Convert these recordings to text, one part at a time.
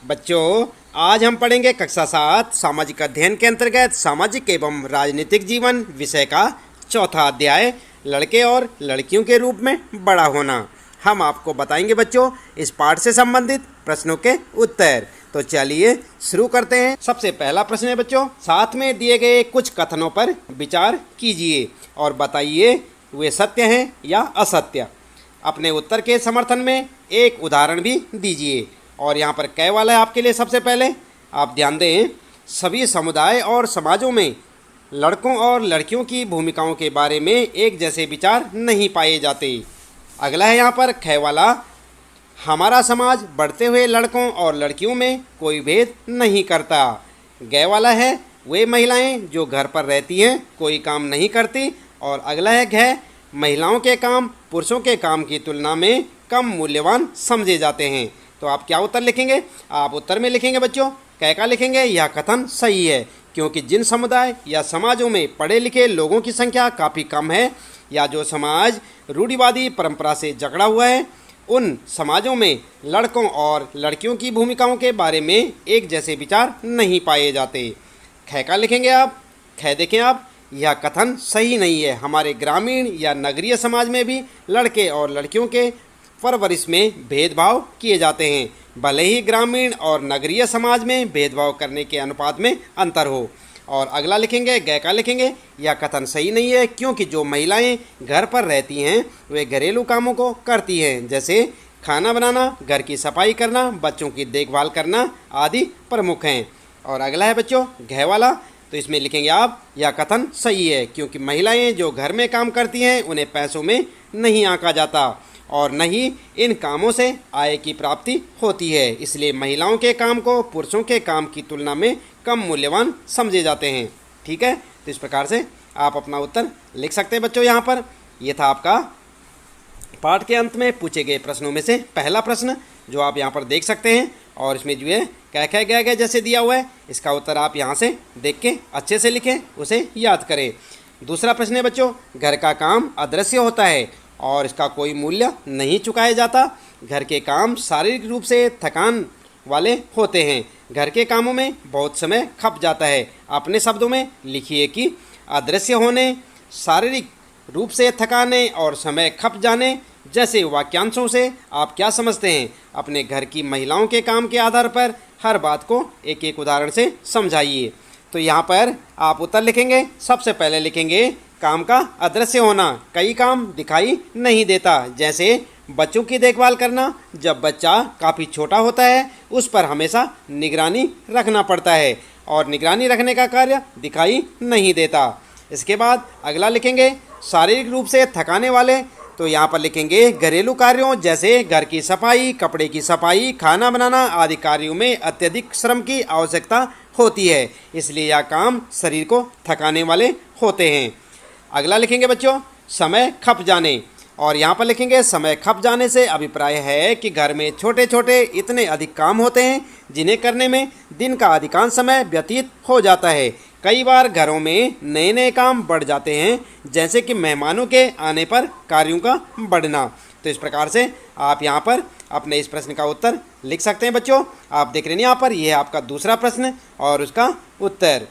बच्चों, आज हम पढ़ेंगे कक्षा 7 सामाजिक अध्ययन के अंतर्गत सामाजिक एवं राजनीतिक जीवन विषय का चौथा अध्याय लड़के और लड़कियों के रूप में बड़ा होना। हम आपको बताएंगे बच्चों इस पाठ से संबंधित प्रश्नों के उत्तर। तो चलिए शुरू करते हैं। सबसे पहला प्रश्न है बच्चों, साथ में दिए गए कुछ कथनों पर विचार कीजिए और बताइए वे सत्य हैं या असत्य। अपने उत्तर के समर्थन में एक उदाहरण भी दीजिए। और यहाँ पर कै वाला है आपके लिए। सबसे पहले आप ध्यान दें, सभी समुदाय और समाजों में लड़कों और लड़कियों की भूमिकाओं के बारे में एक जैसे विचार नहीं पाए जाते। अगला है यहाँ पर कै वाला, हमारा समाज बढ़ते हुए लड़कों और लड़कियों में कोई भेद नहीं करता। गै वाला है, वे महिलाएं जो घर पर रहती हैं कोई काम नहीं करती। और अगला है घै, महिलाओं के काम पुरुषों के काम की तुलना में कम मूल्यवान समझे जाते हैं। तो आप क्या उत्तर लिखेंगे? आप उत्तर में लिखेंगे बच्चों कै का लिखेंगे, यह कथन सही है क्योंकि जिन समुदाय या समाजों में पढ़े लिखे लोगों की संख्या काफ़ी कम है या जो समाज रूढ़िवादी परंपरा से जकड़ा हुआ है, उन समाजों में लड़कों और लड़कियों की भूमिकाओं के बारे में एक जैसे विचार नहीं पाए जाते। कै का लिखेंगे आप। कै देखें आप, यह कथन सही नहीं है। हमारे ग्रामीण या नगरीय समाज में भी लड़के और लड़कियों के परवरिश में भेदभाव किए जाते हैं, भले ही ग्रामीण और नगरीय समाज में भेदभाव करने के अनुपात में अंतर हो। और अगला लिखेंगे गै का लिखेंगे, यह कथन सही नहीं है क्योंकि जो महिलाएं घर पर रहती हैं वे घरेलू कामों को करती हैं, जैसे खाना बनाना, घर की सफाई करना, बच्चों की देखभाल करना आदि प्रमुख हैं। और अगला है बच्चों घै वाला, तो इसमें लिखेंगे आप, यह कथन सही है क्योंकि महिलाएं जो घर में काम करती हैं उन्हें पैसों में नहीं आंका जाता और न ही इन कामों से आय की प्राप्ति होती है, इसलिए महिलाओं के काम को पुरुषों के काम की तुलना में कम मूल्यवान समझे जाते हैं। ठीक है, तो इस प्रकार से आप अपना उत्तर लिख सकते हैं बच्चों। यहाँ पर यह था आपका पाठ के अंत में पूछे गए प्रश्नों में से पहला प्रश्न, जो आप यहाँ पर देख सकते हैं। और इसमें जो है कै कै गै गै जैसे दिया हुआ है, इसका उत्तर आप यहाँ से देख के अच्छे से लिखें, उसे याद करें। दूसरा प्रश्न है बच्चों, घर का काम अदृश्य होता है और इसका कोई मूल्य नहीं चुकाया जाता। घर के काम शारीरिक रूप से थकान वाले होते हैं, घर के कामों में बहुत समय खप जाता है। अपने शब्दों में लिखिए कि अदृश्य होने, शारीरिक रूप से थकाने और समय खप जाने जैसे वाक्यांशों से आप क्या समझते हैं? अपने घर की महिलाओं के काम के आधार पर हर बात को एक एक उदाहरण से समझाइए। तो यहाँ पर आप उत्तर लिखेंगे। सबसे पहले लिखेंगे काम का अदृश्य होना, कई काम दिखाई नहीं देता, जैसे बच्चों की देखभाल करना। जब बच्चा काफ़ी छोटा होता है उस पर हमेशा निगरानी रखना पड़ता है और निगरानी रखने का कार्य दिखाई नहीं देता। इसके बाद अगला लिखेंगे शारीरिक रूप से थकाने वाले, तो यहाँ पर लिखेंगे घरेलू कार्यों जैसे घर की सफाई, कपड़े की सफाई, खाना बनाना आदि कार्यों में अत्यधिक श्रम की आवश्यकता होती है, इसलिए यह काम शरीर को थकाने वाले होते हैं। अगला लिखेंगे बच्चों समय खप जाने, और यहाँ पर लिखेंगे समय खप जाने से अभिप्राय है कि घर में छोटे छोटे इतने अधिक काम होते हैं जिन्हें करने में दिन का अधिकांश समय व्यतीत हो जाता है। कई बार घरों में नए नए काम बढ़ जाते हैं, जैसे कि मेहमानों के आने पर कार्यों का बढ़ना। तो इस प्रकार से आप यहाँ पर अपने इस प्रश्न का उत्तर लिख सकते हैं बच्चों। आप देख रहे हैं यहाँ पर, यह है आपका दूसरा प्रश्न और उसका उत्तर।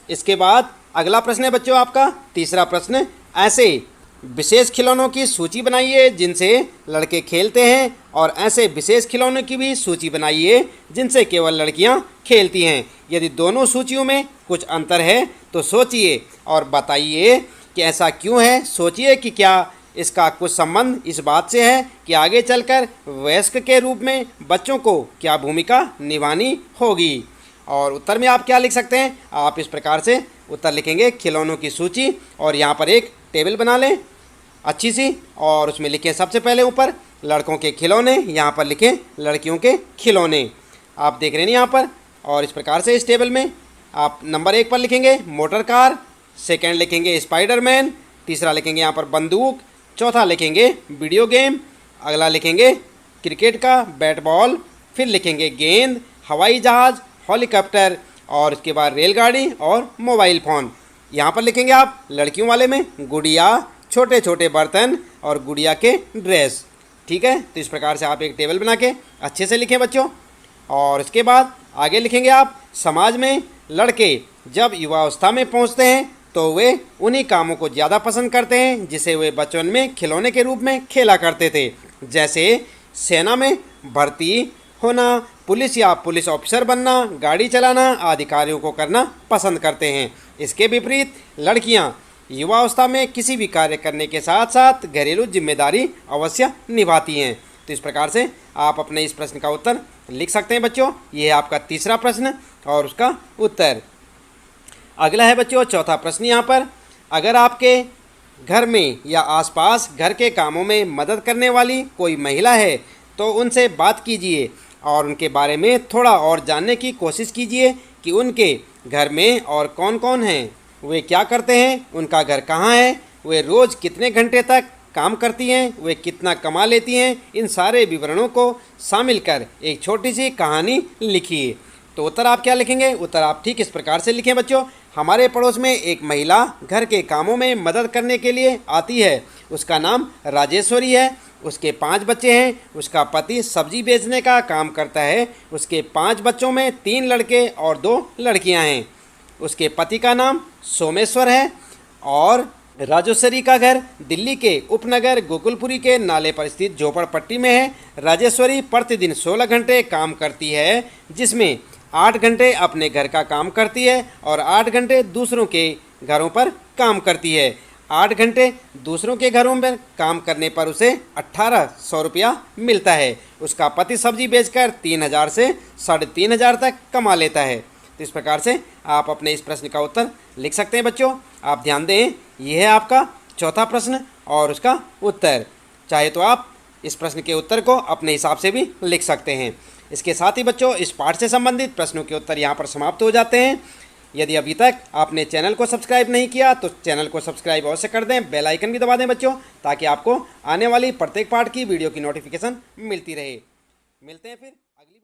इसके बाद अगला प्रश्न है बच्चों आपका तीसरा प्रश्न, ऐसे विशेष खिलौनों की सूची बनाइए जिनसे लड़के खेलते हैं और ऐसे विशेष खिलौनों की भी सूची बनाइए जिनसे केवल लड़कियां खेलती हैं। यदि दोनों सूचियों में कुछ अंतर है तो सोचिए और बताइए कि ऐसा क्यों है। सोचिए कि क्या इसका कुछ संबंध इस बात से है कि आगे चलकर वयस्क के रूप में बच्चों को क्या भूमिका निभानी होगी। और उत्तर में आप क्या लिख सकते हैं? आप इस प्रकार से उत्तर लिखेंगे खिलौनों की सूची, और यहाँ पर एक टेबल बना लें अच्छी सी, और उसमें लिखें सबसे पहले ऊपर लड़कों के खिलौने, यहाँ पर लिखें लड़कियों के खिलौने। आप देख रहे हैं यहाँ पर। और इस प्रकार से इस टेबल में आप नंबर 1 पर लिखेंगे मोटर कार, सेकंड लिखेंगे स्पाइडरमैन, तीसरा लिखेंगे यहाँ पर बंदूक, चौथा लिखेंगे वीडियो गेम, अगला लिखेंगे क्रिकेट का बैट बॉल, फिर लिखेंगे गेंद, हवाई जहाज़, हेलीकॉप्टर, और इसके बाद रेलगाड़ी और मोबाइल फ़ोन। यहाँ पर लिखेंगे आप लड़कियों वाले में गुड़िया, छोटे छोटे बर्तन और गुड़िया के ड्रेस। ठीक है, तो इस प्रकार से आप एक टेबल बना के अच्छे से लिखें बच्चों। और इसके बाद आगे लिखेंगे आप, समाज में लड़के जब युवावस्था में पहुंचते हैं तो वे उन्हीं कामों को ज़्यादा पसंद करते हैं जिसे वे बचपन में खिलौने के रूप में खेला करते थे, जैसे सेना में भर्ती होना, पुलिस या पुलिस ऑफिसर बनना, गाड़ी चलाना आदि कार्यों को करना पसंद करते हैं। इसके विपरीत लड़कियां युवावस्था में किसी भी कार्य करने के साथ साथ घरेलू जिम्मेदारी अवश्य निभाती हैं। तो इस प्रकार से आप अपने इस प्रश्न का उत्तर लिख सकते हैं बच्चों। ये है आपका तीसरा प्रश्न और उसका उत्तर। अगला है बच्चों चौथा प्रश्न यहाँ पर, अगर आपके घर में या आसपास घर के कामों में मदद करने वाली कोई महिला है तो उनसे बात कीजिए और उनके बारे में थोड़ा और जानने की कोशिश कीजिए कि उनके घर में और कौन कौन हैं, वे क्या करते हैं, उनका घर कहाँ है, वे रोज़ कितने घंटे तक काम करती हैं, वे कितना कमा लेती हैं। इन सारे विवरणों को शामिल कर एक छोटी सी कहानी लिखिए। तो उत्तर आप क्या लिखेंगे? उत्तर आप ठीक इस प्रकार से लिखें बच्चों, हमारे पड़ोस में एक महिला घर के कामों में मदद करने के लिए आती है। उसका नाम राजेश्वरी है। उसके 5 बच्चे हैं। उसका पति सब्जी बेचने का काम करता है। उसके 5 बच्चों में 3 लड़के और 2 लड़कियां हैं। उसके पति का नाम सोमेश्वर है और राजेश्वरी का घर दिल्ली के उपनगर गोकुलपुरी के नाले पर स्थित झोपड़पट्टी में है। राजेश्वरी प्रतिदिन 16 घंटे काम करती है, जिसमें 8 घंटे अपने घर का काम करती है और 8 घंटे दूसरों के घरों पर काम करती है। 8 घंटे दूसरों के घरों में काम करने पर उसे 1800 रुपया मिलता है। उसका पति सब्जी बेचकर 3000 से 3500 तक कमा लेता है। तो इस प्रकार से आप अपने इस प्रश्न का उत्तर लिख सकते हैं बच्चों। आप ध्यान दें, यह है आपका चौथा प्रश्न और उसका उत्तर। चाहे तो आप इस प्रश्न के उत्तर को अपने हिसाब से भी लिख सकते हैं। इसके साथ ही बच्चों इस पाठ से संबंधित प्रश्नों के उत्तर यहाँ पर समाप्त हो जाते हैं। यदि अभी तक आपने चैनल को सब्सक्राइब नहीं किया तो चैनल को सब्सक्राइब अवश्य कर दें, बेल आइकन भी दबा दें बच्चों, ताकि आपको आने वाली प्रत्येक पाठ की वीडियो की नोटिफिकेशन मिलती रहे। मिलते हैं फिर अगली